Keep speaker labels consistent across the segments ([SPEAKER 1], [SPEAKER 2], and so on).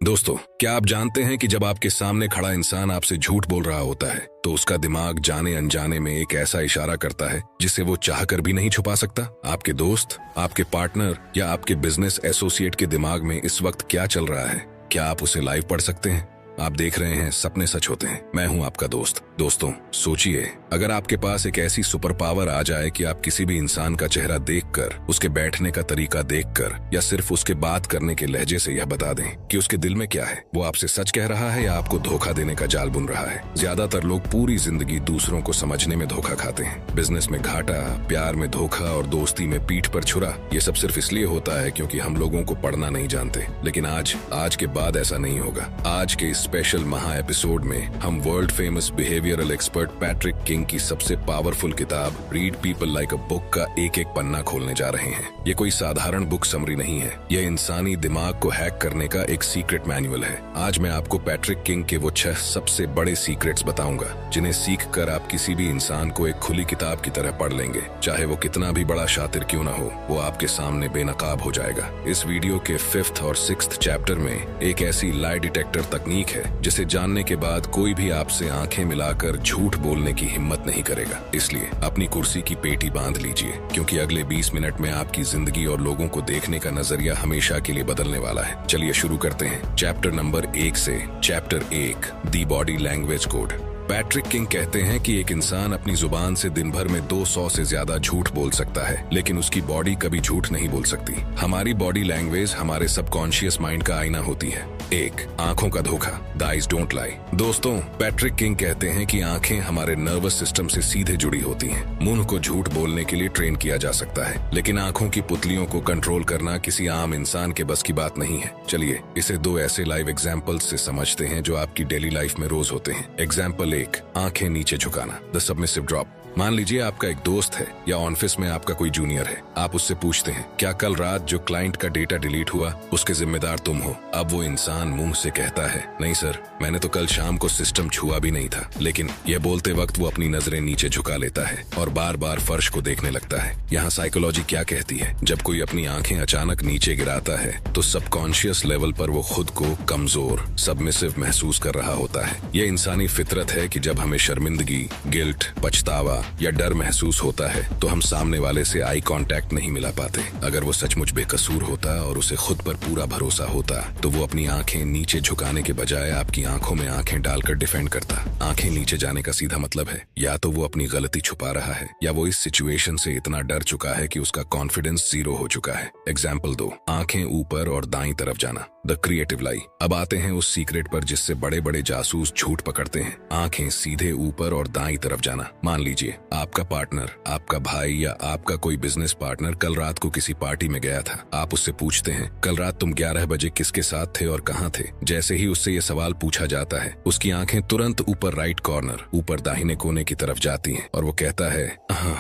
[SPEAKER 1] दोस्तों, क्या आप जानते हैं कि जब आपके सामने खड़ा इंसान आपसे झूठ बोल रहा होता है तो उसका दिमाग जाने अनजाने में एक ऐसा इशारा करता है जिसे वो चाहकर भी नहीं छुपा सकता। आपके दोस्त, आपके पार्टनर या आपके बिजनेस एसोसिएट के दिमाग में इस वक्त क्या चल रहा है, क्या आप उसे लाइव पढ़ सकते हैं? आप देख रहे हैं सपने सच होते हैं। मैं हूं आपका दोस्त। दोस्तों, सोचिए, अगर आपके पास एक ऐसी सुपर पावर आ जाए कि आप किसी भी इंसान का चेहरा देखकर, उसके बैठने का तरीका देखकर या सिर्फ उसके बात करने के लहजे से यह बता दें कि उसके दिल में क्या है, वो आपसे सच कह रहा है या आपको धोखा देने का जाल बुन रहा है। ज्यादातर लोग पूरी जिंदगी दूसरों को समझने में धोखा खाते हैं। बिजनेस में घाटा, प्यार में धोखा और दोस्ती में पीठ पर छुरा। ये सब सिर्फ इसलिए होता है क्योंकि हम लोगों को पढ़ना नहीं जानते। लेकिन आज के बाद ऐसा नहीं होगा। आज के स्पेशल महा एपिसोड में हम world famous behavioural expert Patrick king की सबसे पावरफुल किताब read people like a book का एक एक पन्ना खोलने जा रहे हैं। ये कोई साधारण बुक समरी नहीं है, यह इंसानी दिमाग को हैक करने का एक सीक्रेट मैनुअल है। आज मैं आपको पैट्रिक किंग के वो 6 सबसे बड़े सीक्रेट्स बताऊंगा जिन्हें सीख कर आप किसी भी इंसान को एक खुली किताब की तरह पढ़ लेंगे। चाहे वो कितना भी बड़ा शातिर क्यों ना हो, वो आपके सामने बेनकाब हो जाएगा। इस वीडियो के 5th और 6th चैप्टर में एक ऐसी लाई डिटेक्टर तकनीक है जिसे जानने के बाद कोई भी आपसे आंखें मिलाकर झूठ बोलने की हिम्मत नहीं करेगा। इसलिए अपनी कुर्सी की पेटी बांध लीजिए, क्योंकि अगले 20 मिनट में आपकी जिंदगी और लोगों को देखने का नजरिया हमेशा के लिए बदलने वाला है। चलिए शुरू करते हैं चैप्टर नंबर 1 से। Chapter 1, the body language code. Patrick king कहते हैं कि एक इंसान अपनी जुबान से दिन भर में 200 से ज्यादा झूठ बोल सकता है, लेकिन उसकी बॉडी कभी झूठ नहीं बोल सकती। हमारी बॉडी लैंग्वेज हमारे सबकॉन्शियस माइंड का आईना होती है। 1, आंखों का धोखा। The eyes don't lie. दोस्तों, पैट्रिक किंग कहते हैं कि आंखें हमारे नर्वस सिस्टम से सीधे जुड़ी होती हैं। मुंह को झूठ बोलने के लिए ट्रेन किया जा सकता है, लेकिन आंखों की पुतलियों को कंट्रोल करना किसी आम इंसान के बस की बात नहीं है। चलिए इसे 2 ऐसे लाइव एग्जाम्पल्स से समझते हैं जो आपकी डेली लाइफ में रोज होते हैं। एग्जाम्पल 1, आंखें नीचे झुकाना, द सबमिसिव ड्रॉप। मान लीजिए आपका एक दोस्त है या ऑफिस में आपका कोई जूनियर है। आप उससे पूछते हैं, क्या कल रात जो क्लाइंट का डेटा डिलीट हुआ उसके जिम्मेदार तुम हो? अब वो इंसान मुंह से कहता है, नहीं सर, मैंने तो कल शाम को सिस्टम छुआ भी नहीं था। लेकिन यह बोलते वक्त वो अपनी नजरें नीचे झुका लेता है और बार बार फर्श को देखने लगता है। यहाँ साइकोलॉजी क्या कहती है? जब कोई अपनी आंखें अचानक नीचे गिराता है तो सबकॉन्शियस लेवल पर वो खुद को कमजोर, सबमिसिव महसूस कर रहा होता है। यह इंसानी फितरत है कि जब हमें शर्मिंदगी, गिल्ट, पछतावा या डर महसूस होता है तो हम सामने वाले से आई कांटेक्ट नहीं मिला पाते। अगर वो सचमुच बेकसूर होता और उसे खुद पर पूरा भरोसा होता तो वो अपनी आंखें नीचे झुकाने के बजाय आपकी आंखों में आंखें डालकर डिफेंड करता। आंखें नीचे जाने का सीधा मतलब है या तो वो अपनी गलती छुपा रहा है या वो इस सिचुएशन से इतना डर चुका है कि उसका कॉन्फिडेंस 0 हो चुका है। एग्जाम्पल 2, आंखें ऊपर और दाईं तरफ जाना, द क्रिएटिव लाई। अब आते हैं उस सीक्रेट पर जिससे बड़े बड़े जासूस झूठ पकड़ते हैं। आंखें सीधे ऊपर और दाईं तरफ जाना। मान लीजिए आपका पार्टनर, आपका भाई या आपका कोई बिजनेस पार्टनर कल रात को किसी पार्टी में गया था। आप उससे पूछते हैं, कल रात तुम 11 बजे किसके साथ थे और कहाँ थे? जैसे ही उससे ये सवाल पूछा जाता है, उसकी आंखें तुरंत ऊपर राइट कॉर्नर, ऊपर दाहिने कोने की तरफ जाती हैं और वो कहता है, हाँ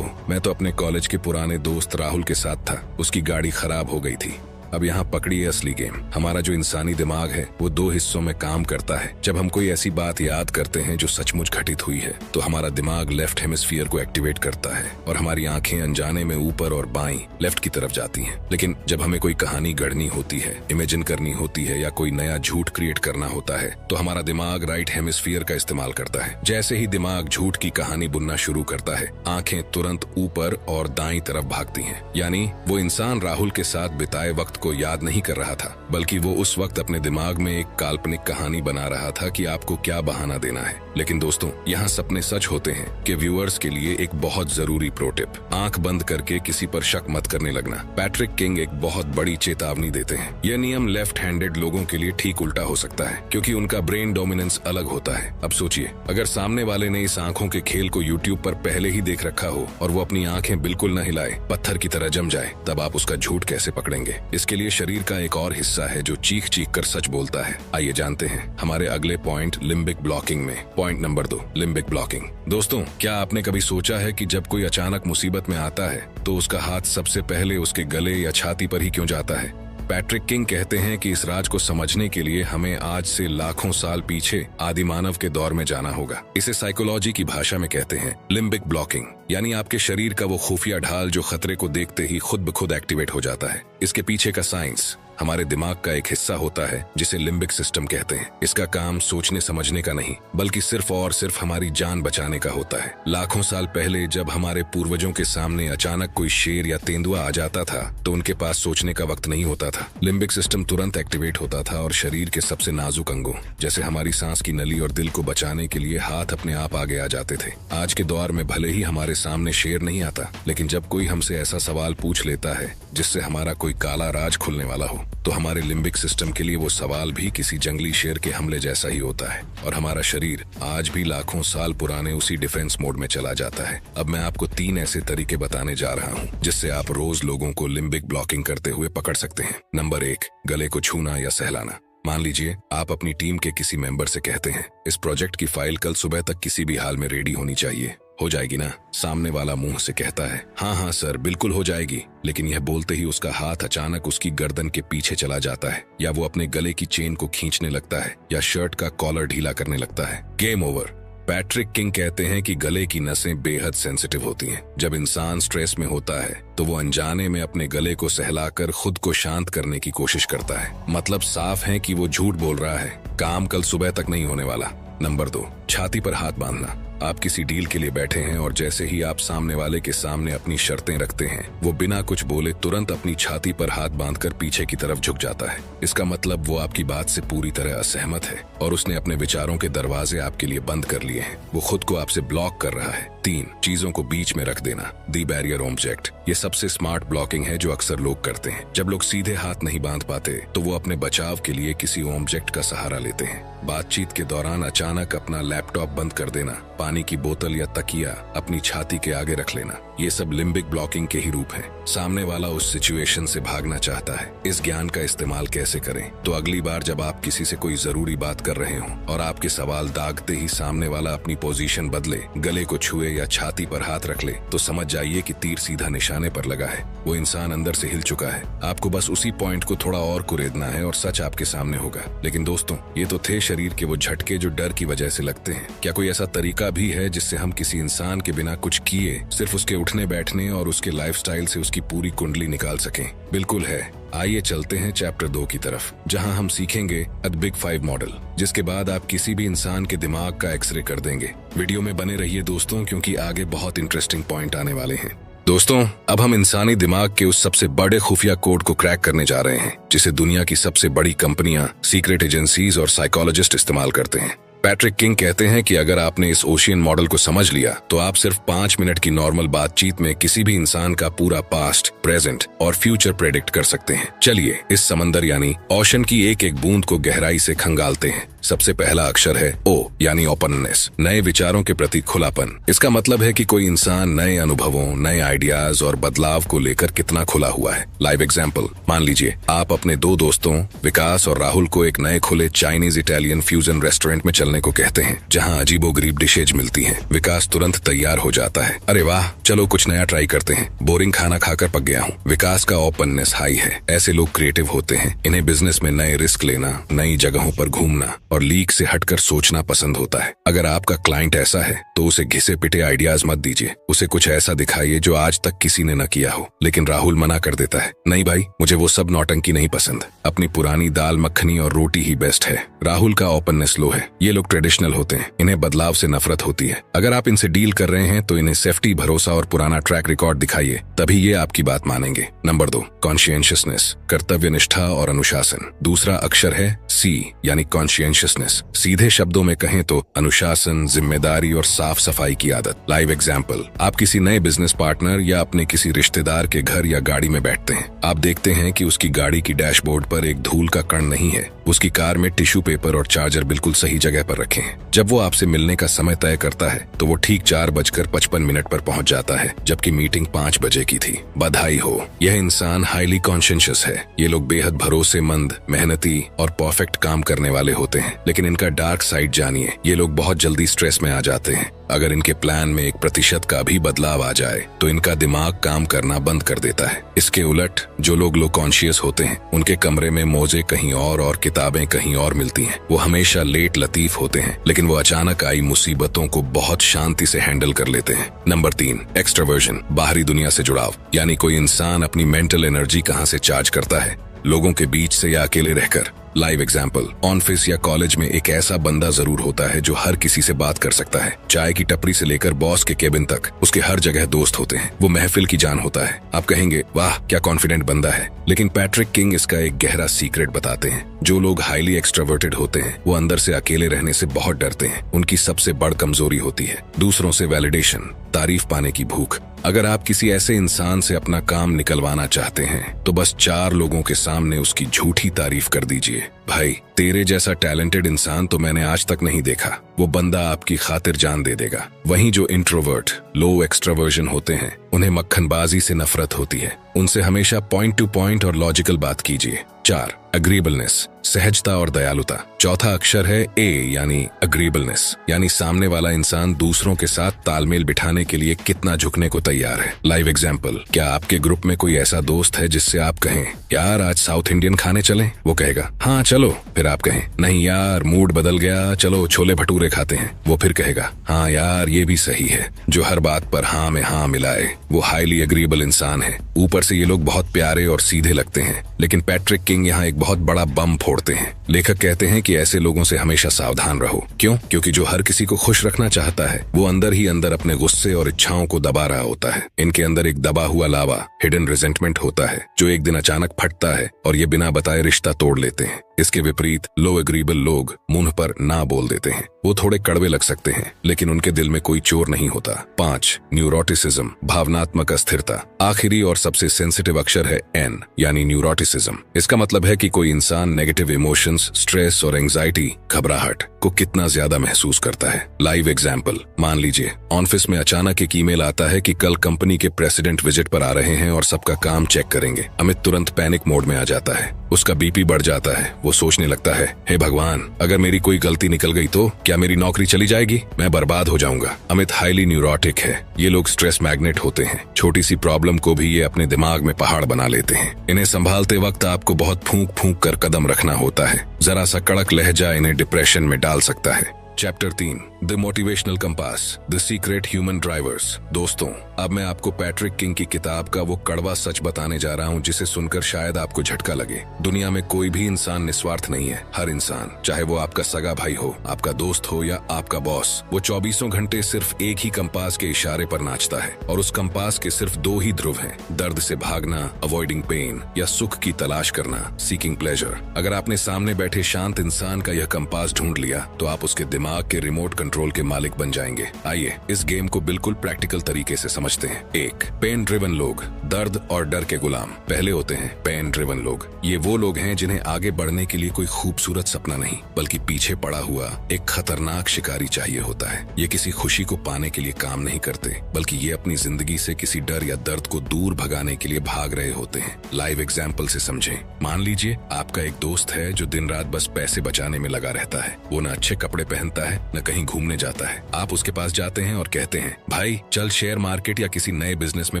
[SPEAKER 1] मैं तो अपने कॉलेज के पुराने दोस्त राहुल के साथ था, उसकी गाड़ी खराब हो गई थी। अब यहाँ पकड़िए असली गेम। हमारा जो इंसानी दिमाग है वो 2 हिस्सों में काम करता है। जब हम कोई ऐसी बात याद करते हैं जो सचमुच घटित हुई है तो हमारा दिमाग लेफ्ट हेमिस्फीयर को एक्टिवेट करता है और हमारी आंखें अनजाने में ऊपर और बाईं, लेफ्ट की तरफ जाती हैं। लेकिन जब हमें कोई कहानी गढ़नी होती है, इमेजिन करनी होती है या कोई नया झूठ क्रिएट करना होता है तो हमारा दिमाग राइट हेमिस्फीयर का इस्तेमाल करता है। जैसे ही दिमाग झूठ की कहानी बुनना शुरू करता है, आंखें तुरंत ऊपर और दाईं तरफ भागती हैं। यानी वो इंसान राहुल के साथ बिताए वक्त को याद नहीं कर रहा था, बल्कि वो उस वक्त अपने दिमाग में एक काल्पनिक कहानी बना रहा था कि आपको क्या बहाना देना है। लेकिन दोस्तों, यहाँ सपने सच होते हैं कि व्यूअर्स के लिए एक बहुत जरूरी प्रो टिप, आंख बंद करके किसी पर शक मत करने लगना। पैट्रिक किंग एक बहुत बड़ी चेतावनी देते हैं। यह नियम लेफ्ट हैंडेड लोगों के लिए ठीक उल्टा हो सकता है, क्योंकि उनका ब्रेन डोमिनेंस अलग होता है। अब सोचिए, अगर सामने वाले ने इस आंखों के खेल को यूट्यूब पर पहले ही देख रखा हो और वो अपनी आंखें बिल्कुल न हिलाए, पत्थर की तरह जम जाए, तब आप उसका झूठ कैसे पकड़ेंगे? इसके लिए शरीर का एक और हिस्सा है जो चीख चीख कर सच बोलता है। आइए जानते हैं हमारे अगले पॉइंट, लिम्बिक ब्लॉकिंग में। Point number 2, limbic blocking. दोस्तों, क्या आपने कभी सोचा है कि जब कोई अचानक मुसीबत में आता है तो उसका हाथ सबसे पहले उसके गले या छाती पर ही क्यों जाता है? पैट्रिक किंग कहते हैं कि इस राज को समझने के लिए हमें आज से लाखों साल पीछे आदि मानव के दौर में जाना होगा। इसे साइकोलॉजी की भाषा में कहते हैं लिम्बिक ब्लॉकिंग, यानी आपके शरीर का वो खुफिया ढाल जो खतरे को देखते ही खुद ब खुद एक्टिवेट हो जाता है। इसके पीछे का साइंस हमारे दिमाग का एक हिस्सा होता है जिसे लिम्बिक सिस्टम कहते हैं। इसका काम सोचने समझने का नहीं बल्कि सिर्फ और सिर्फ हमारी जान बचाने का होता है। लाखों साल पहले जब हमारे पूर्वजों के सामने अचानक कोई शेर या तेंदुआ आ जाता था तो उनके पास सोचने का वक्त नहीं होता था। लिम्बिक सिस्टम तुरंत एक्टिवेट होता था और शरीर के सबसे नाजुक अंगों जैसे हमारी सांस की नली और दिल को बचाने के लिए हाथ अपने आप आगे आ जाते थे। आज के दौर में भले ही हमारे सामने शेर नहीं आता, लेकिन जब कोई हमसे ऐसा सवाल पूछ लेता है जिससे हमारा कोई काला राज खुलने वाला हो तो हमारे लिम्बिक सिस्टम के लिए वो सवाल भी किसी जंगली शेर के हमले जैसा ही होता है और हमारा शरीर आज भी लाखों साल पुराने उसी डिफेंस मोड में चला जाता है। अब मैं आपको 3 ऐसे तरीके बताने जा रहा हूँ जिससे आप रोज लोगों को लिम्बिक ब्लॉकिंग करते हुए पकड़ सकते हैं। नंबर 1, गले को छूना या सहलाना। मान लीजिए आप अपनी टीम के किसी मेंबर से कहते हैं इस प्रोजेक्ट की फाइल कल सुबह तक किसी भी हाल में रेडी होनी चाहिए, हो जाएगी ना? सामने वाला मुंह से कहता है हाँ हाँ सर बिल्कुल हो जाएगी, लेकिन यह बोलते ही उसका हाथ अचानक उसकी गर्दन के पीछे चला जाता है या वो अपने गले की चेन को खींचने लगता है या शर्ट का कॉलर ढीला करने लगता है। Game over. पैट्रिक किंग कहते हैं कि गले की नसें बेहद सेंसिटिव होती हैं। जब इंसान स्ट्रेस में होता है तो वो अनजाने में अपने गले को सहलाकर खुद को शांत करने की कोशिश करता है। मतलब साफ है कि वो झूठ बोल रहा है, काम कल सुबह तक नहीं होने वाला। नंबर 2, छाती पर हाथ बांधना। आप किसी डील के लिए बैठे हैं और जैसे ही आप सामने वाले के सामने अपनी शर्तें रखते हैं वो बिना कुछ बोले तुरंत अपनी छाती पर हाथ बांधकर पीछे की तरफ झुक जाता है। इसका मतलब वो आपकी बात से पूरी तरह असहमत है और उसने अपने विचारों के दरवाजे आपके लिए बंद कर लिए हैं। वो खुद को आपसे ब्लॉक कर रहा है। 3, चीजों को बीच में रख देना। दी बैरियर ऑब्जेक्ट। ये सबसे स्मार्ट ब्लॉकिंग है जो अक्सर लोग करते हैं। जब लोग सीधे हाथ नहीं बांध पाते तो वो अपने बचाव के लिए किसी ऑब्जेक्ट का सहारा लेते हैं। बातचीत के दौरान अचानक अपना लैपटॉप बंद कर देना, पानी की बोतल या तकिया अपनी छाती के आगे रख लेना, ये सब लिम्बिक ब्लॉकिंग के ही रूप हैं। सामने वाला उस सिचुएशन से भागना चाहता है। इस ज्ञान का इस्तेमाल कैसे करें? तो अगली बार जब आप किसी से कोई जरूरी बात कर रहे हो और आपके सवाल दागते ही सामने वाला अपनी पोजीशन बदले, गले को छुए या छाती पर हाथ रख ले तो समझ जाइए कि तीर सीधा निशाने पर लगा है। वो इंसान अंदर से हिल चुका है। आपको बस उसी पॉइंट को थोड़ा और कुरेदना है और सच आपके सामने होगा। लेकिन दोस्तों, ये तो थे शरीर के वो झटके जो डर की वजह से लगते हैं। क्या कोई ऐसा तरीका भी है जिससे हम किसी इंसान के बिना कुछ किए सिर्फ उसके उठने बैठने और उसके लाइफस्टाइल से उसकी पूरी कुंडली निकाल सकें? बिल्कुल है। आइए चलते हैं चैप्टर 2 की तरफ, जहां हम सीखेंगे द बिग 5 मॉडल, जिसके बाद आप किसी भी इंसान के दिमाग का एक्सरे कर देंगे। वीडियो में बने रहिए दोस्तों, क्योंकि आगे बहुत इंटरेस्टिंग पॉइंट आने वाले हैं। दोस्तों, अब हम इंसानी दिमाग के उस सबसे बड़े खुफिया कोड को क्रैक करने जा रहे हैं जिसे दुनिया की सबसे बड़ी कंपनियां, सीक्रेट एजेंसीज और साइकोलॉजिस्ट इस्तेमाल करते हैं। पैट्रिक किंग कहते हैं कि अगर आपने इस ओशियन मॉडल को समझ लिया तो आप सिर्फ 5 मिनट की नॉर्मल बातचीत में किसी भी इंसान का पूरा पास्ट, प्रेजेंट और फ्यूचर प्रेडिक्ट कर सकते हैं। चलिए इस समंदर यानी ओशन की एक एक बूंद को गहराई से खंगालते हैं। सबसे पहला अक्षर है ओ यानी ओपननेस, नए विचारों के प्रति खुलापन। इसका मतलब है कि कोई इंसान नए अनुभवों, नए आइडियाज और बदलाव को लेकर कितना खुला हुआ है। लाइव एग्जाम्पल, मान लीजिए आप अपने 2 दोस्तों विकास और राहुल को एक नए खुले चाइनीज इटालियन फ्यूजन रेस्टोरेंट में चलने को कहते हैं जहां अजीबोगरीब डिशेज मिलती हैं। विकास तुरंत तैयार हो जाता है, अरे वाह चलो कुछ नया ट्राई करते हैं, बोरिंग खाना खाकर पक गया हूँ। विकास का ओपननेस हाई है। ऐसे लोग क्रिएटिव होते हैं। इन्हें बिजनेस में नए रिस्क लेना, नई जगहों पर घूमना और लीक से हटकर सोचना पसंद होता है। अगर आपका क्लाइंट ऐसा है तो उसे घिसे पिटे आइडियाज मत दीजिए, उसे कुछ ऐसा दिखाइए जो आज तक किसी ने न किया हो। लेकिन राहुल मना कर देता है, नहीं भाई मुझे वो सब नौटंकी नहीं पसंद, अपनी पुरानी दाल मखनी और रोटी ही बेस्ट है। राहुल का ओपननेस लो है। ये लोग ट्रेडिशनल होते हैं, इन्हें बदलाव से नफरत होती है। अगर आप इनसे डील कर रहे हैं तो इन्हें सेफ्टी, भरोसा और पुराना ट्रैक रिकॉर्ड दिखाइए, तभी ये आपकी बात मानेंगे। नंबर 2, कॉन्शियसनेस, कर्तव्य निष्ठा और अनुशासन। दूसरा अक्षर है सी यानी कॉन्शियसनेस। सीधे शब्दों में कहें तो अनुशासन, जिम्मेदारी और साफ सफाई की आदत। लाइव एग्जाम्पल, आप किसी नए बिजनेस पार्टनर या अपने किसी रिश्तेदार के घर या गाड़ी में बैठते हैं। आप देखते हैं कि उसकी गाड़ी की डैशबोर्ड पर एक धूल का कण नहीं है, उसकी कार में टिश्यू पेपर और चार्जर बिल्कुल सही जगह पर रखे हैं। जब वो आपसे मिलने का समय तय करता है तो वो ठीक 4:55 पर पहुंच जाता है, जबकि मीटिंग 5 बजे की थी। बधाई हो, यह इंसान हाईली कॉन्शियस है। ये लोग बेहद भरोसेमंद, मेहनती और परफेक्ट काम करने वाले होते हैं। लेकिन इनका डार्क साइड जानिए, ये लोग बहुत जल्दी स्ट्रेस में आ जाते हैं। अगर इनके प्लान में 1% का भी बदलाव आ जाए तो इनका दिमाग काम करना बंद कर देता है। इसके उलट जो लोग लो कॉन्शियस होते हैं उनके कमरे में मोजे कहीं और किताबें कहीं और मिलती हैं। वो हमेशा लेट लतीफ होते हैं, लेकिन वो अचानक आई मुसीबतों को बहुत शांति से हैंडल कर लेते हैं। नंबर 3, एक्सट्रावर्जन, बाहरी दुनिया से जुड़ाव। यानी कोई इंसान अपनी मेंटल एनर्जी कहाँ से चार्ज करता है? लोगों के बीच से या अकेले रहकर। लाइव एग्जाम्पल, ऑफिस या कॉलेज में एक ऐसा बंदा जरूर होता है जो हर किसी से बात कर सकता है। चाय की टपरी से लेकर बॉस के केबिन तक उसके हर जगह दोस्त होते हैं। वो महफिल की जान होता है। आप कहेंगे वाह क्या कॉन्फिडेंट बंदा है, लेकिन पैट्रिक किंग इसका एक गहरा सीक्रेट बताते हैं। जो लोग हाईली एक्सट्रोवर्टेड होते हैं वो अंदर से अकेले रहने से बहुत डरते हैं। उनकी सबसे बड़ कमजोरी होती है दूसरों से वैलिडेशन, तारीफ पाने की भूख। अगर आप किसी ऐसे इंसान से अपना काम निकलवाना चाहते हैं तो बस 4 लोगों के सामने उसकी झूठी तारीफ कर दीजिए। भाई तेरे जैसा टैलेंटेड इंसान तो मैंने आज तक नहीं देखा। वो बंदा आपकी खातिर जान दे देगा। वहीं जो इंट्रोवर्ट, लो एक्सट्रावर्जन होते हैं उन्हें मक्खनबाजी से नफरत होती है। उनसे हमेशा पॉइंट टू पॉइंट और लॉजिकल बात कीजिए। 4. अग्रीबलनेस, सहजता और दयालुता। चौथा अक्षर है ए यानी अग्रीबलनेस, यानी सामने वाला इंसान दूसरों के साथ तालमेल बिठाने के लिए कितना झुकने को तैयार है। लाइव एग्जाम्पल, क्या आपके ग्रुप में कोई ऐसा दोस्त है जिससे आप कहें यार आज साउथ इंडियन खाने चलें? वो कहेगा हाँ चलो। फिर आप कहें नहीं यार मूड बदल गया, चलो छोले भटूरे खाते हैं। वो फिर कहेगा हाँ यार ये भी सही है। जो हर बात पर हाँ में हाँ मिलाए वो हाईली एग्रीबल इंसान है। ऊपर से ये लोग बहुत प्यारे और सीधे लगते हैं, लेकिन पैट्रिक किंग यहाँ एक बहुत बड़ा बम फोड़ते हैं। लेखक कहते हैं कि ऐसे लोगों से हमेशा सावधान रहो। क्यों? क्योंकि जो हर किसी को खुश रखना चाहता है वो अंदर ही अंदर अपने गुस्से और इच्छाओं को दबा रहा होता है। इनके अंदर एक दबा हुआ लावा, हिडन रिजेंटमेंट होता है जो एक दिन अचानक फटता है और ये बिना बताए रिश्ता तोड़ लेते हैं। इसके विपरीत लो एग्रीबल लोग मुंह पर ना बोल देते हैं। वो थोड़े कड़वे लग सकते हैं लेकिन उनके दिल में कोई चोर नहीं होता। 5. न्यूरोटिसिज्म, भावनात्मक अस्थिरता। आखिरी और सबसे सेंसिटिव अक्षर है एन यानी न्यूरोटिसिज्म। इसका मतलब है कि कोई इंसान नेगेटिव इमोशंस, स्ट्रेस और एंजाइटी, घबराहट को कितना ज्यादा महसूस करता है। लाइव एग्जाम्पल, मान लीजिए ऑफिस में अचानक एक ईमेल आता है कि कल कंपनी के प्रेसिडेंट विजिट पर आ रहे हैं और सबका काम चेक करेंगे। अमित तुरंत पैनिक मोड में आ जाता है। उसका बीपी बढ़ जाता है। वो सोचने लगता है हे भगवान अगर मेरी कोई गलती निकल गई तो क्या मेरी नौकरी चली जाएगी, मैं बर्बाद हो जाऊंगा। अमित हाईली न्यूरोटिक है। ये लोग स्ट्रेस मैग्नेट होते हैं। छोटी सी प्रॉब्लम को भी ये अपने दिमाग में पहाड़ बना लेते हैं। इन्हें संभालते वक्त आपको बहुत फूंक फूंक कर कदम रखना होता है। जरा सा कड़क लहजा इन्हें डिप्रेशन में डाल सकता है। Chapter 3, the motivational compass, the secret human drivers. दोस्तों अब मैं आपको पैट्रिक किंग की किताब का वो कड़वा सच बताने जा रहा हूँ जिसे सुनकर शायद आपको झटका लगे। दुनिया में कोई भी इंसान निस्वार्थ नहीं है। हर इंसान, चाहे वो आपका सगा भाई हो, आपका दोस्त हो या आपका बॉस, वो 24 घंटे सिर्फ एक ही कंपास के इशारे पर नाचता है। और उस कंपास के सिर्फ 2 ही ध्रुव हैं, दर्द से भागना, अवॉइडिंग पेन, या सुख की तलाश करना, सीकिंग प्लेजर। अगर आपने सामने बैठे शांत इंसान का यह कंपास ढूंढ लिया तो आप उसके दिमाग के रिमोट कंट्रोल के मालिक बन जाएंगे। आइए इस गेम को बिल्कुल प्रैक्टिकल तरीके से समझते हैं। 1. पेन ड्रिवन लोग, दर्द और डर के गुलाम। पहले होते हैं पेन ड्रिवन लोग। ये वो लोग हैं जिन्हें आगे बढ़ने के लिए कोई खूबसूरत सपना नहीं बल्कि पीछे पड़ा हुआ एक खतरनाक शिकारी चाहिए होता है। ये किसी खुशी को पाने के लिए काम नहीं करते बल्कि ये अपनी जिंदगी से किसी डर या दर्द को दूर भगाने के लिए भाग रहे होते हैं। लाइव एग्जाम्पल से समझें। मान लीजिए आपका एक दोस्त है जो दिन रात बस पैसे बचाने में लगा रहता है। वो न अच्छे कपड़े पहनता है न कहीं घूमने जाता है। आप उसके पास जाते हैं और कहते हैं भाई चल शेयर मार्केट या किसी नए बिजनेस में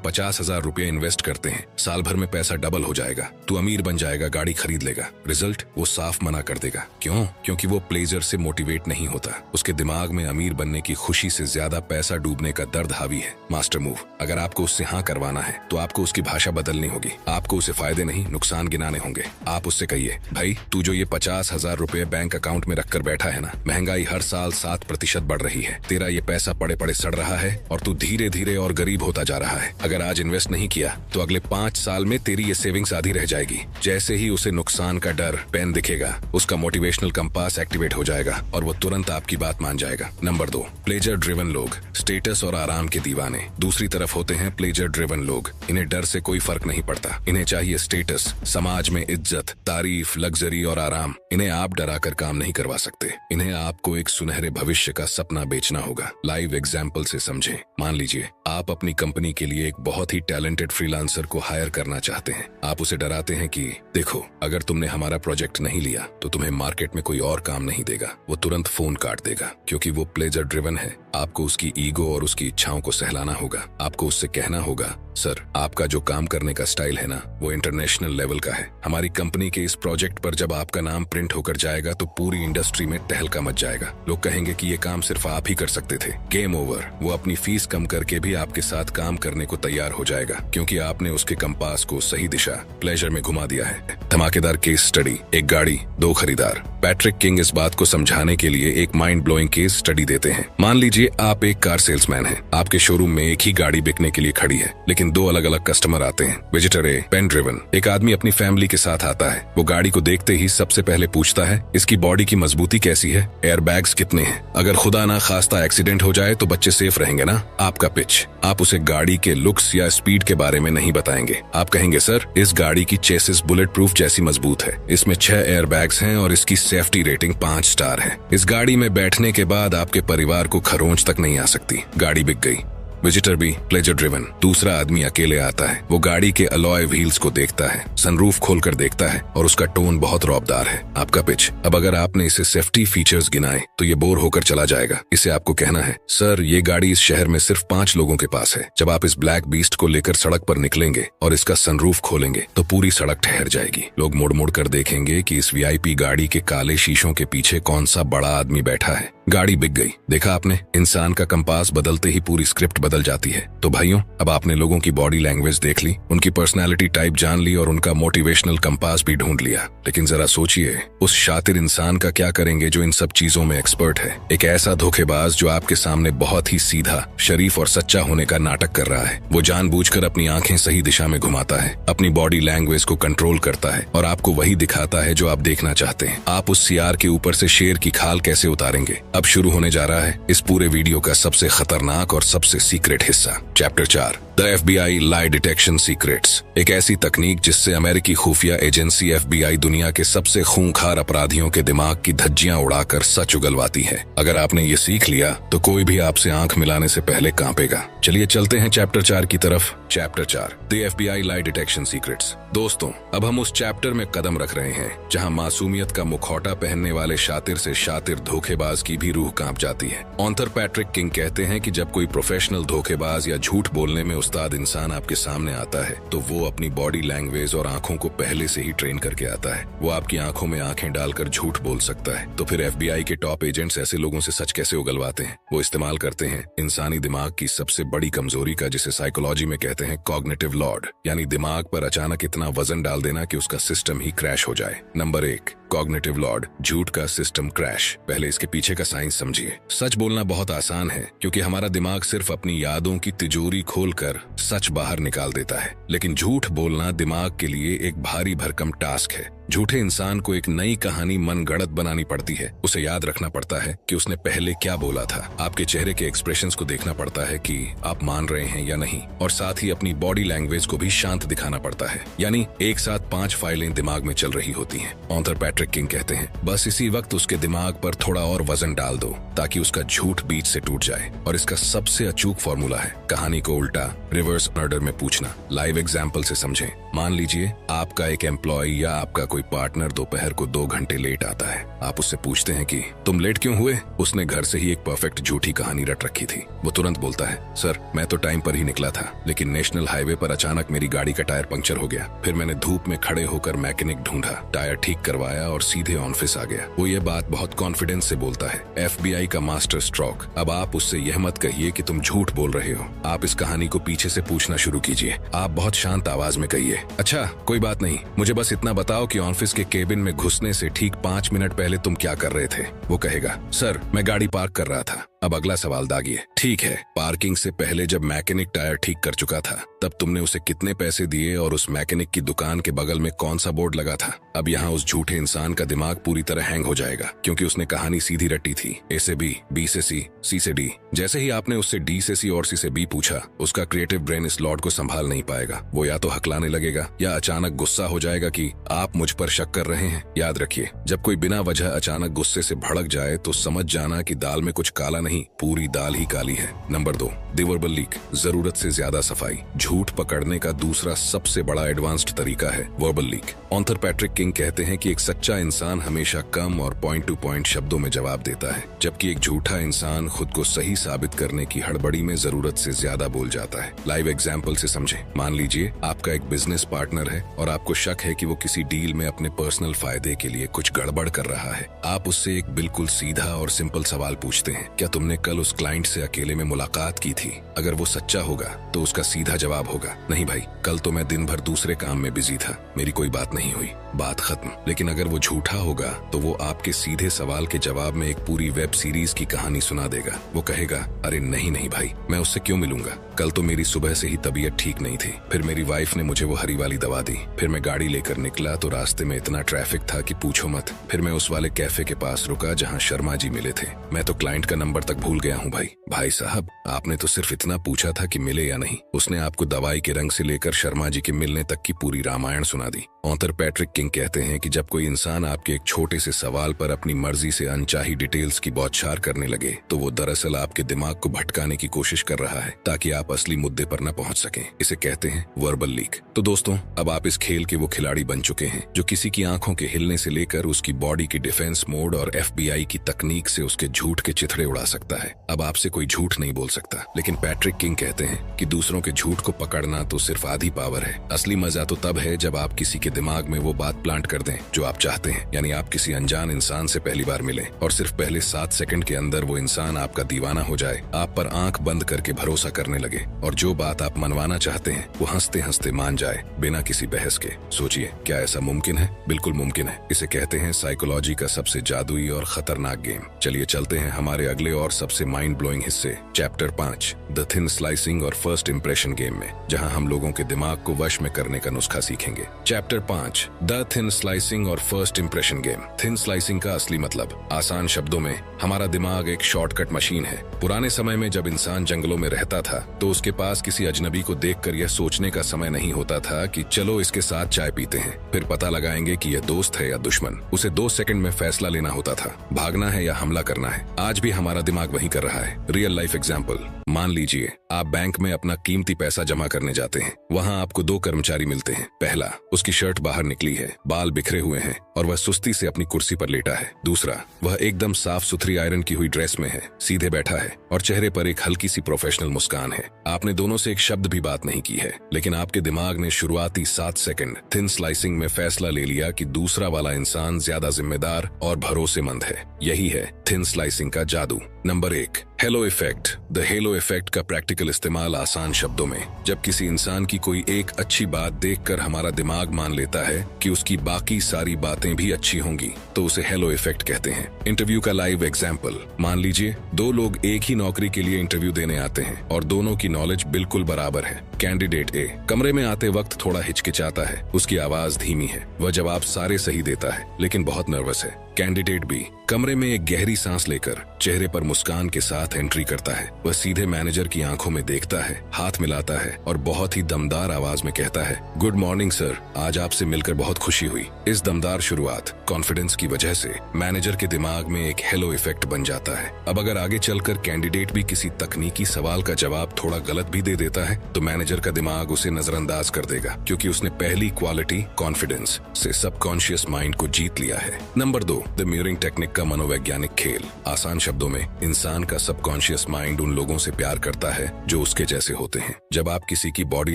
[SPEAKER 1] 50,000 रुपए इन्वेस्ट करते हैं, साल भर में पैसा डबल हो जाएगा, तू अमीर बन जाएगा, गाड़ी खरीद लेगा। रिजल्ट, वो साफ मना कर देगा। क्यों? क्योंकि वो प्लेजर से मोटिवेट नहीं होता। उसके दिमाग में अमीर बनने की खुशी से ज्यादा पैसा डूबने का दर्द हावी है। मास्टर मूव, अगर आपको उससे हाँ करवाना है तो आपको उसकी भाषा बदलनी होगी। आपको उसे फायदे नहीं नुकसान गिनाने होंगे। आप उससे कहिए भाई तू जो ये 50,000 रुपए बैंक अकाउंट में रखकर बैठा है ना, महंगाई हर साल 7% बढ़ रही है। तेरा ये पैसा पड़े पड़े सड़ रहा है और तू धीरे धीरे और गरीब होता जा रहा है। अगर आज इन्वेस्ट नहीं किया तो अगले 5 साल में तेरी ये सेविंग्स आधी रह जाएगी। जैसे ही उसे नुकसान का डर पेन दिखेगा उसका मोटिवेशनल कंपास एक्टिवेट हो जाएगा और वो तुरंत आपकी बात मान जाएगा। नंबर 2, प्लेजर ड्रिवन लोग, स्टेटस और आराम के दीवाने। दूसरी तरफ होते हैं प्लेजर ड्रिवन लोग। इन्हें डर से कोई फर्क नहीं पड़ता। इन्हें चाहिए स्टेटस, समाज में इज्जत, तारीफ, लग्जरी और आराम। इन्हें आप डरा कर काम नहीं करवा सकते। इन्हें आपको एक सुनहरे भविष्य का सपना बेचना होगा। लाइव एग्जाम्पल से समझें। मान लीजिए आप अपनी कंपनी के लिए एक बहुत ही टैलेंटेड फ्रीलांसर को हायर करना चाहते हैं। आप उसे डराते हैं कि देखो अगर तुमने हमारा प्रोजेक्ट नहीं लिया तो तुम्हें मार्केट में कोई और काम नहीं देगा। वो तुरंत फोन काट देगा क्योंकि वो प्लेजर ड्रिवन है। आपको उसकी ईगो और उसकी इच्छाओं को सहलाना होगा। आपको उससे कहना होगा, सर आपका जो काम करने का स्टाइल है ना, वो इंटरनेशनल लेवल का है। हमारी कंपनी के इस प्रोजेक्ट पर जब आपका नाम प्रिंट होकर जाएगा तो पूरी इंडस्ट्री में तहलका मच जाएगा। लोग कहेंगे कि ये काम सिर्फ आप ही कर सकते थे। Game over. वो अपनी फीस कम करके भी आपके साथ काम करने को तैयार हो जाएगा, क्योंकि आपने उसके कंपास को सही दिशा प्लेजर में घुमा दिया है। धमाकेदार केस स्टडी, एक गाड़ी, 2 खरीदार। पैट्रिक किंग इस बात को समझाने के लिए एक माइंड ब्लोइंग केस स्टडी देते हैं। मान लीजिए आप एक कार सेल्समैन हैं। आपके शोरूम में एक ही गाड़ी बिकने के लिए खड़ी है, लेकिन 2 अलग अलग कस्टमर आते हैं। विजिटर ए, पेन ड्रिवन। एक आदमी अपनी फैमिली के साथ आता है। वो गाड़ी को देखते ही सबसे पहले पूछता है, इसकी बॉडी की मजबूती कैसी है, एयर बैग्स कितने हैं, अगर खुदा ना खास्ता एक्सीडेंट हो जाए तो बच्चे सेफ रहेंगे ना। आपका पिच। आप उसे गाड़ी के लुक्स या स्पीड के बारे में नहीं बताएंगे। आप कहेंगे, सर इस गाड़ी की चेसिस बुलेट प्रूफ जैसी मजबूत है, इसमें 6 एयर बैग्स हैं और इसकी सेफ्टी रेटिंग 5 स्टार है। इस गाड़ी में बैठने के बाद आपके परिवार को खरोंच तक नहीं आ सकती। गाड़ी बिक गई। Visitor B, pleasure driven. दूसरा आदमी अकेले आता है। वो गाड़ी के अलॉय व्हील्स को देखता है, सनरूफ खोलकर देखता है और उसका टोन बहुत रौबदार है। आपका पिच। अब अगर आपने इसे सेफ्टी फीचर्स गिनाए तो ये बोर होकर चला जाएगा। इसे आपको कहना है, सर ये गाड़ी इस शहर में सिर्फ 5 लोगों के पास है। जब आप इस ब्लैक बीस्ट को लेकर सड़क पर निकलेंगे और इसका सनरूफ खोलेंगे तो पूरी सड़क ठहर जाएगी। लोग मुड़ मुड़ कर देखेंगे कि इस वीआईपी गाड़ी के काले शीशों के पीछे कौन सा बड़ा आदमी बैठा है। गाड़ी बिक गई। देखा आपने, इंसान का कंपास बदलते ही पूरी स्क्रिप्ट बदल जाती है। तो भाइयों, अब आपने लोगों की बॉडी लैंग्वेज देख ली, उनकी पर्सनालिटी टाइप जान ली और उनका मोटिवेशनल कंपास भी ढूंढ लिया। लेकिन जरा सोचिए, उस शातिर इंसान का क्या करेंगे जो इन सब चीजों में एक्सपर्ट है। एक ऐसा धोखेबाज जो आपके सामने बहुत ही सीधा, शरीफ और सच्चा होने का नाटक कर रहा है। वो जानबूझकर अपनी आंखें सही दिशा में घुमाता है, अपनी बॉडी लैंग्वेज को कंट्रोल करता है और आपको वही दिखाता है जो आप देखना चाहते हैं। आप उस सियार के ऊपर से शेर की खाल कैसे उतारेंगे? अब शुरू होने जा रहा है इस पूरे वीडियो का सबसे खतरनाक और सबसे सीक्रेट हिस्सा। Chapter 4, the FBI lie detection secrets. एक ऐसी तकनीक जिससे अमेरिकी खुफिया एजेंसी FBI दुनिया के सबसे खूंखार अपराधियों के दिमाग की धज्जियां उड़ाकर सच उगलवाती है। अगर आपने ये सीख लिया तो कोई भी आपसे आंख मिलाने से पहले कांपेगा। चलिए चलते हैं चैप्टर 4 की तरफ। Chapter 4, the FBI lie detection secrets. दोस्तों, अब हम उस चैप्टर में कदम रख रहे हैं जहां मासूमियत का मुखौटा पहनने वाले शातिर से शातिर धोखेबाज की भी रूह कांप जाती है। ऑथर पैट्रिक किंग कहते हैं कि जब कोई प्रोफेशनल धोखेबाज या झूठ बोलने में उस्ताद इंसान आपके सामने आता है तो वो अपनी बॉडी लैंग्वेज और आंखों को पहले से ही ट्रेन करके आता है। वो आपकी आंखों में आंखें डालकर झूठ बोल सकता है। तो फिर FBI के टॉप एजेंट्स ऐसे लोगों से सच कैसे उगलवाते हैं? वो इस्तेमाल करते हैं इंसानी दिमाग की सबसे बड़ी कमजोरी का, जिसे साइकोलॉजी में कहते हैं कॉग्निटिव लॉर्ड, यानी दिमाग पर अचानक इतना वजन डाल देना कि उसका सिस्टम ही क्रैश हो जाए। नंबर 1, कॉग्निटिव लॉर्ड, झूठ का सिस्टम क्रैश। पहले इसके पीछे का साइंस समझिए। सच बोलना बहुत आसान है क्योंकि हमारा दिमाग सिर्फ अपनी यादों की तिजोरी खोलकर सच बाहर निकाल देता है, लेकिन झूठ बोलना दिमाग के लिए एक भारी भरकम टास्क है। झूठे इंसान को एक नई कहानी मनगढ़ंत बनानी पड़ती है। उसे याद रखना पड़ता है कि उसने पहले क्या बोला था। आपके चेहरे के एक्सप्रेशंस को देखना पड़ता है कि आप मान रहे हैं या नहीं, और साथ ही अपनी बॉडी लैंग्वेज को भी शांत दिखाना पड़ता है। यानी एक साथ 5 फाइलें दिमाग में चल रही होती हैं। ऑथर पैट्रिक किंग कहते हैं, बस इसी वक्त उसके दिमाग पर थोड़ा और वजन डाल दो ताकि उसका झूठ बीच से टूट जाए। और इसका सबसे अचूक फॉर्मूला है कहानी को उल्टा, रिवर्स ऑर्डर में पूछना। लाइव एग्जाम्पल से समझें। मान लीजिए आपका एक एम्प्लॉय या आपका कोई पार्टनर दोपहर को 2 घंटे लेट आता है। आप उससे पूछते हैं कि तुम लेट क्यों हुए? उसने घर से ही एक परफेक्ट झूठी कहानी रट रखी थी। वो तुरंत बोलता है, सर मैं तो टाइम पर ही निकला था, लेकिन नेशनल हाईवे पर अचानक मेरी गाड़ी का टायर पंक्चर हो गया। फिर मैंने धूप में खड़े होकर मैकेनिक ढूंढा, टायर ठीक करवाया और सीधे ऑफिस आ गया। वो ये बात बहुत कॉन्फिडेंस से बोलता है। FBI का मास्टर स्ट्रोक। अब आप उससे यह मत कहिए कि तुम झूठ बोल रहे हो। आप इस कहानी को पीछे से पूछना शुरू कीजिए। आप बहुत शांत आवाज में कहिए, अच्छा कोई बात नहीं, मुझे बस इतना बताओ कि ऑफिस के केबिन में घुसने से ठीक 5 मिनट पहले तुम क्या कर रहे थे? वो कहेगा, सर मैं गाड़ी पार्क कर रहा था। अब अगला सवाल दागिए। ठीक है, पार्किंग से पहले जब मैकेनिक टायर ठीक कर चुका था तब तुमने उसे कितने पैसे दिए और उस मैकेनिक की दुकान के बगल में कौन सा बोर्ड लगा था? अब यहाँ उस झूठे इंसान का दिमाग पूरी तरह हैंग हो जाएगा क्योंकि उसने कहानी सीधी रटी थी, A से B, B से C, C से D। जैसे ही आपने उससे D से C और C से B पूछा, उसका क्रिएटिव ब्रेन इस लॉर्ड को संभाल नहीं पाएगा। वो या तो हकलाने लगेगा या अचानक गुस्सा हो जाएगा कि आप मुझ पर शक कर रहे हैं। याद रखिए, जब कोई बिना वजह अचानक गुस्से से भड़क जाए तो समझ जाना कि दाल में कुछ काला नहीं नहीं, पूरी दाल ही काली है। नंबर 2, द वर्बल लीक, जरूरत से ज्यादा सफाई। झूठ पकड़ने का दूसरा सबसे बड़ा एडवांस्ड तरीका है verbal leak. Author Patrick king कहते हैं कि एक सच्चा इंसान हमेशा कम और पॉइंट टू पॉइंट शब्दों में जवाब देता है, जबकि एक झूठा इंसान खुद को सही साबित करने की हड़बड़ी में जरूरत से ज्यादा बोल जाता है। लाइव एग्जाम्पल से समझें। मान लीजिए आपका एक बिजनेस पार्टनर है और आपको शक है कि वो किसी डील में अपने पर्सनल फायदे के लिए कुछ गड़बड़ कर रहा है। आप उससे एक बिल्कुल सीधा और सिंपल सवाल पूछते हैं, क्या तुमने कल उस क्लाइंट से अकेले में मुलाकात की थी? अगर वो सच्चा होगा तो उसका सीधा जवाब होगा, नहीं भाई, कल तो मैं दिन भर दूसरे काम में बिजी था, मेरी कोई बात नहीं हुई, बात खत्म। लेकिन अगर वो झूठा होगा तो वो आपके सीधे सवाल के जवाब में एक पूरी वेब सीरीज की कहानी सुना देगा। वो कहेगा, अरे नहीं नहीं भाई, मैं उससे क्यों मिलूंगा, कल तो मेरी सुबह से ही तबीयत ठीक नहीं थी, फिर मेरी वाइफ ने मुझे वो हरी वाली दवा दी, फिर मैं गाड़ी लेकर निकला तो रास्ते में इतना ट्रैफिक था कि पूछो मत, फिर मैं उस वाले कैफे के पास रुका जहाँ शर्मा जी मिले थे, मैं तो क्लाइंट का नंबर तक भूल गया हूँ भाई। भाई साहब, आपने तो सिर्फ इतना पूछा था कि मिले या नहीं, उसने आपको दवाई के रंग से लेकर शर्मा जी के मिलने तक की पूरी रामायण सुना दी। ऑथर पैट्रिक किंग कहते हैं कि जब कोई इंसान आपके एक छोटे से सवाल पर अपनी मर्जी से अनचाही डिटेल्स की बौछार करने लगे तो वो दरअसल आपके दिमाग को भटकाने की कोशिश कर रहा है ताकि आप असली मुद्दे पर न पहुंच सकें। इसे कहते हैं वर्बल लीक। तो दोस्तों, अब आप इस खेल के वो खिलाड़ी बन चुके हैं जो किसी की आंखों के हिलने से लेकर उसकी बॉडी की डिफेंस मोड और FBI की तकनीक से उसके झूठ के चिथड़े उड़ा सकता है। अब आपसे कोई झूठ नहीं बोल सकता। लेकिन पैट्रिक किंग कहते हैं कि दूसरों के झूठ को पकड़ना तो सिर्फ आधी पावर है। असली मजा तो तब है जब आप किसी के दिमाग में वो बात प्लांट कर दें जो आप चाहते हैं। यानी आप किसी अनजान इंसान से पहली बार मिलें और सिर्फ पहले 7 सेकंड के अंदर वो इंसान आपका दीवाना हो जाए, आप पर आंख बंद करके भरोसा करने लगे और जो बात आप मनवाना चाहते हैं वो हंसते हंसते मान जाए बिना किसी बहस के। सोचिए, क्या ऐसा मुमकिन है? बिल्कुल मुमकिन है। इसे कहते हैं साइकोलॉजी का सबसे जादुई और खतरनाक गेम। चलिए चलते हैं हमारे अगले और सबसे माइंड ब्लोइंग हिस्से, चैप्टर 5, द थिन स्लाइसिंग और फर्स्ट इंप्रेशन गेम में, जहां हम लोगों के दिमाग को वश में करने का नुस्खा सीखेंगे। चैप्टर 5, द थिन स्लाइसिंग और first impression game. Thin slicing का असली मतलब, आसान शब्दों में, हमारा दिमाग एक शॉर्टकट मशीन है। पुराने समय में जब इंसान जंगलों में रहता था तो उसके पास किसी अजनबी को देखकर यह सोचने का समय नहीं होता था कि चलो इसके साथ चाय पीते हैं, फिर पता लगाएंगे कि यह दोस्त है या दुश्मन। उसे 2 सेकंड में फैसला लेना होता था, भागना है या हमला करना है। आज भी हमारा दिमाग वही कर रहा है। रियल लाइफ एग्जाम्पल, मान लीजिए आप बैंक में अपना कीमती पैसा जमा करने जाते हैं। वहाँ आपको 2 कर्मचारी मिलते हैं। पहला, उसकी शर्ट बाहर निकली है, बाल बिखरे हुए हैं और वह सुस्ती से अपनी कुर्सी पर लेटा है। दूसरा, वह एकदम साफ सुथरी आयरन की हुई ड्रेस में है, सीधे बैठा है और चेहरे पर एक हल्की सी प्रोफेशनल मुस्कान है। आपने दोनों से एक शब्द भी बात नहीं की है, लेकिन आपके दिमाग ने शुरुआती 7 सेकंड थिन स्लाइसिंग में फैसला ले लिया कि दूसरा वाला इंसान ज्यादा जिम्मेदार और भरोसेमंद है। यही है थिन स्लाइसिंग का जादू। Number 1, hello effect. The hello effect का प्रैक्टिकल इस्तेमाल आसान शब्दों में, जब किसी इंसान की कोई एक अच्छी बात देखकर हमारा दिमाग मान लेता है कि उसकी बाकी सारी बातें भी अच्छी होंगी, तो उसे हेलो इफेक्ट कहते हैं। इंटरव्यू का लाइव एग्जाम्पल, मान लीजिए 2 लोग एक ही नौकरी के लिए इंटरव्यू देने आते हैं और दोनों की नॉलेज बिल्कुल बराबर है। कैंडिडेट ए कमरे में आते वक्त थोड़ा हिचकिचाता है, उसकी आवाज धीमी है, वह जवाब सारे सही देता है लेकिन बहुत नर्वस है। कैंडिडेट बी कमरे में एक गहरी सांस लेकर चेहरे पर मुस्कान के साथ एंट्री करता है। वह सीधे मैनेजर की आंखों में देखता है, हाथ मिलाता है और बहुत ही दमदार आवाज में कहता है, गुड मॉर्निंग सर, आज आपसे मिलकर बहुत खुशी हुई। इस दमदार शुरुआत, कॉन्फिडेंस की वजह से मैनेजर के दिमाग में एक हेलो इफेक्ट बन जाता है। अब अगर आगे चलकर कैंडिडेट भी किसी तकनीकी सवाल का जवाब थोड़ा गलत भी दे देता है तो मैनेजर का दिमाग उसे नजरअंदाज कर देगा, क्योंकि उसने पहली क्वालिटी कॉन्फिडेंस से सबकॉन्शियस माइंड को जीत लिया है। नंबर 2, द मिररिंग टेक्निक का मनोवैज्ञानिक खेल। आसान शब्दों में, इंसान का सबकॉन्शियस माइंड उन लोगों से प्यार करता है जो उसके जैसे होते हैं। जब आप किसी की बॉडी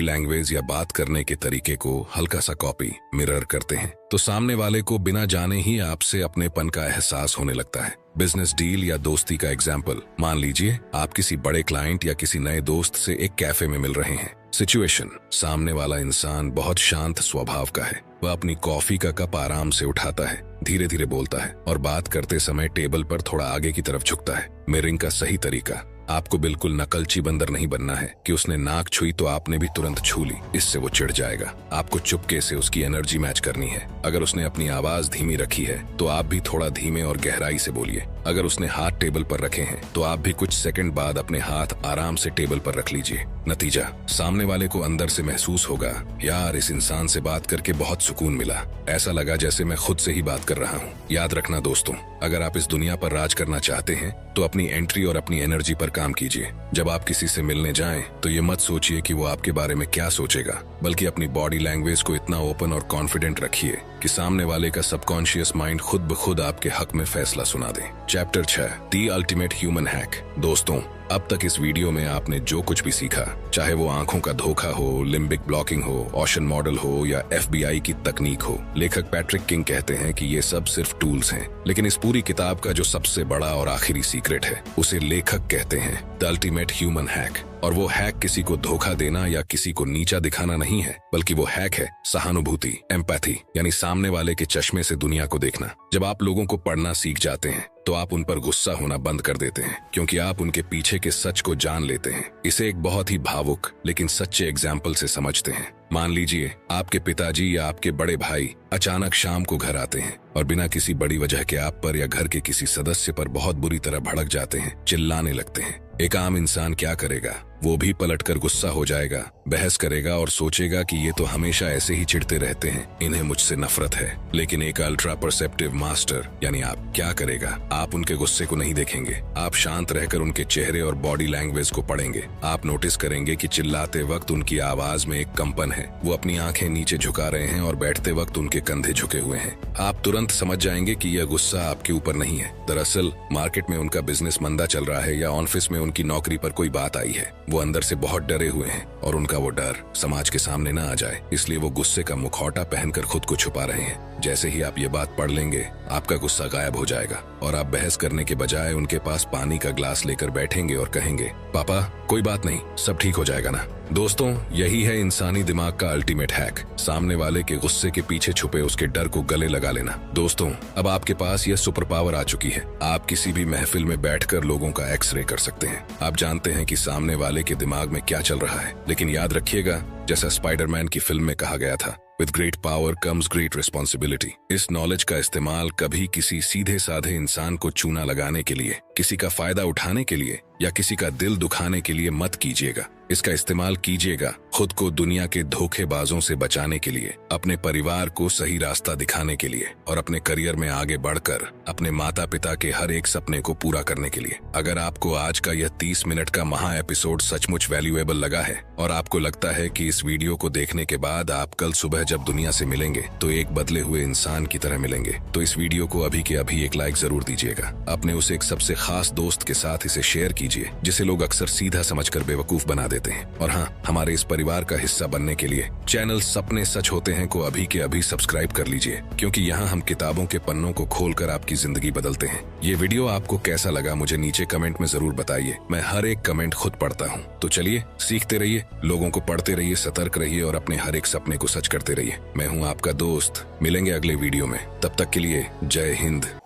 [SPEAKER 1] लैंग्वेज या बात करने के तरीके को हल्का सा कॉपी, मिरर करते हैं तो सामने वाले को बिना जाने ही आपसे अपनेपन का एहसास होने लगता है। बिजनेस डील या दोस्ती का एग्जाम्पल, मान लीजिए आप किसी बड़े क्लाइंट या किसी नए दोस्त से एक कैफे में मिल रहे हैं। सिचुएशन, सामने वाला इंसान बहुत शांत स्वभाव का है। वह अपनी कॉफी का कप आराम से उठाता है, धीरे धीरे बोलता है और बात करते समय टेबल पर थोड़ा आगे की तरफ झुकता है। मिररिंग का सही तरीका, आपको बिल्कुल नकलची बंदर नहीं बनना है कि उसने नाक छुई तो आपने भी तुरंत छू ली, इससे वो चिढ़ जाएगा। आपको चुपके से उसकी एनर्जी मैच करनी है। अगर उसने अपनी आवाज धीमी रखी है तो आप भी थोड़ा धीमे और गहराई से बोलिए। अगर उसने हाथ टेबल पर रखे हैं तो आप भी कुछ सेकंड बाद अपने हाथ आराम से टेबल पर रख लीजिए। नतीजा, सामने वाले को अंदर से महसूस होगा, यार इस इंसान से बात करके बहुत सुकून मिला, ऐसा लगा जैसे मैं खुद से ही बात कर रहा हूँ। याद रखना दोस्तों, अगर आप इस दुनिया पर राज करना चाहते हैं तो अपनी एंट्री और अपनी एनर्जी पर काम कीजिए। जब आप किसी से मिलने जाएं तो ये मत सोचिए कि वो आपके बारे में क्या सोचेगा, बल्कि अपनी बॉडी लैंग्वेज को इतना ओपन और कॉन्फिडेंट रखिए कि सामने वाले का सबकॉन्शियस माइंड खुद ब खुद आपके हक में फैसला सुना दे। Chapter 6, the ultimate human hack. दोस्तों, अब तक इस वीडियो में आपने जो कुछ भी सीखा, चाहे वो आंखों का धोखा हो, लिम्बिक ब्लॉकिंग हो, ओशन मॉडल हो या FBI की तकनीक हो, लेखक पैट्रिक किंग कहते हैं कि ये सब सिर्फ टूल्स हैं। लेकिन इस पूरी किताब का जो सबसे बड़ा और आखिरी सीक्रेट है, उसे लेखक कहते हैं द अल्टीमेट ह्यूमन हैक। और वो हैक किसी को धोखा देना या किसी को नीचा दिखाना नहीं है, बल्कि वो हैक है सहानुभूति, एम्पैथी, यानी सामने वाले के चश्मे से दुनिया को देखना। जब आप लोगों को पढ़ना सीख जाते हैं तो आप उन पर गुस्सा होना बंद कर देते हैं, क्योंकि आप उनके पीछे के सच को जान लेते हैं। इसे एक बहुत ही भावुक लेकिन सच्चे एग्जाम्पल से समझते हैं। मान लीजिए आपके पिताजी या आपके बड़े भाई अचानक शाम को घर आते हैं और बिना किसी बड़ी वजह के आप पर या घर के किसी सदस्य पर बहुत बुरी तरह भड़क जाते हैं, चिल्लाने लगते हैं। एक आम इंसान क्या करेगा? वो भी पलटकर गुस्सा हो जाएगा, बहस करेगा और सोचेगा कि ये तो हमेशा ऐसे ही चिढ़ते रहते हैं, इन्हें मुझसे नफरत है। लेकिन एक अल्ट्रा परसेप्टिव मास्टर यानी आप क्या करेगा? आप उनके गुस्से को नहीं देखेंगे, आप शांत रहकर उनके चेहरे और बॉडी लैंग्वेज को पढ़ेंगे। आप नोटिस करेंगे कि चिल्लाते वक्त उनकी आवाज में एक कंपन है, वो अपनी आंखें नीचे झुका रहे हैं और बैठते वक्त उनके कंधे झुके हुए हैं। आप तुरंत समझ जाएंगे कि यह गुस्सा आपके ऊपर नहीं है, दरअसल मार्केट में उनका बिजनेस मंदा चल रहा है या ऑफिस में उनकी नौकरी पर कोई बात आई है। वो अंदर से बहुत डरे हुए हैं और उनका वो डर समाज के सामने ना आ जाए, इसलिए वो गुस्से का मुखौटा पहनकर खुद को छुपा रहे हैं। जैसे ही आप ये बात पढ़ लेंगे, आपका गुस्सा गायब हो जाएगा और आप बहस करने के बजाय उनके पास पानी का ग्लास लेकर बैठेंगे और कहेंगे, पापा कोई बात नहीं, सब ठीक हो जाएगा ना। दोस्तों, यही है इंसानी दिमाग का अल्टीमेट हैक, सामने वाले के गुस्से के पीछे छुपे उसके डर को गले लगा लेना। दोस्तों, अब आपके पास यह सुपर पावर आ चुकी है, आप किसी भी महफिल में बैठकर लोगों का एक्सरे कर सकते हैं। आप जानते हैं कि सामने वाले के दिमाग में क्या चल रहा है, लेकिन याद रखिएगा, जैसा स्पाइडरमैन की फिल्म में कहा गया था, with great power comes great responsibility. इस नॉलेज का इस्तेमाल कभी किसी सीधे साधे इंसान को चूना लगाने के लिए, किसी का फायदा उठाने के लिए या किसी का दिल दुखाने के लिए मत कीजिएगा। इसका इस्तेमाल कीजिएगा खुद को दुनिया के धोखेबाजों से बचाने के लिए, अपने परिवार को सही रास्ता दिखाने के लिए और अपने करियर में आगे बढ़कर अपने माता पिता के हर एक सपने को पूरा करने के लिए। अगर आपको आज का यह 30 मिनट का महा एपिसोड सचमुच वैल्यूएबल लगा है और आपको लगता है कि इस वीडियो को देखने के बाद आप कल सुबह जब दुनिया से मिलेंगे तो एक बदले हुए इंसान की तरह मिलेंगे, तो इस वीडियो को अभी के अभी एक लाइक जरूर दीजिएगा। अपने उस एक सबसे खास दोस्त के साथ इसे शेयर कीजिए जिसे लोग अक्सर सीधा समझकर बेवकूफ बना देते हैं। और हाँ, हमारे इस परिवार का हिस्सा बनने के लिए चैनल सपने सच होते हैं को अभी के अभी सब्सक्राइब कर लीजिए, क्योंकि यहाँ हम किताबों के पन्नों को खोलकर आपकी जिंदगी बदलते हैं। ये वीडियो आपको कैसा लगा मुझे नीचे कमेंट में जरूर बताइए, मैं हर एक कमेंट खुद पढ़ता हूँ। तो चलिए, सीखते रहिए, लोगों को पढ़ते रहिए, सतर्क रहिए और अपने हर एक सपने को सच करते रहिए। मैं हूँ आपका दोस्त, मिलेंगे अगले वीडियो में, तब तक के लिए जय हिंद।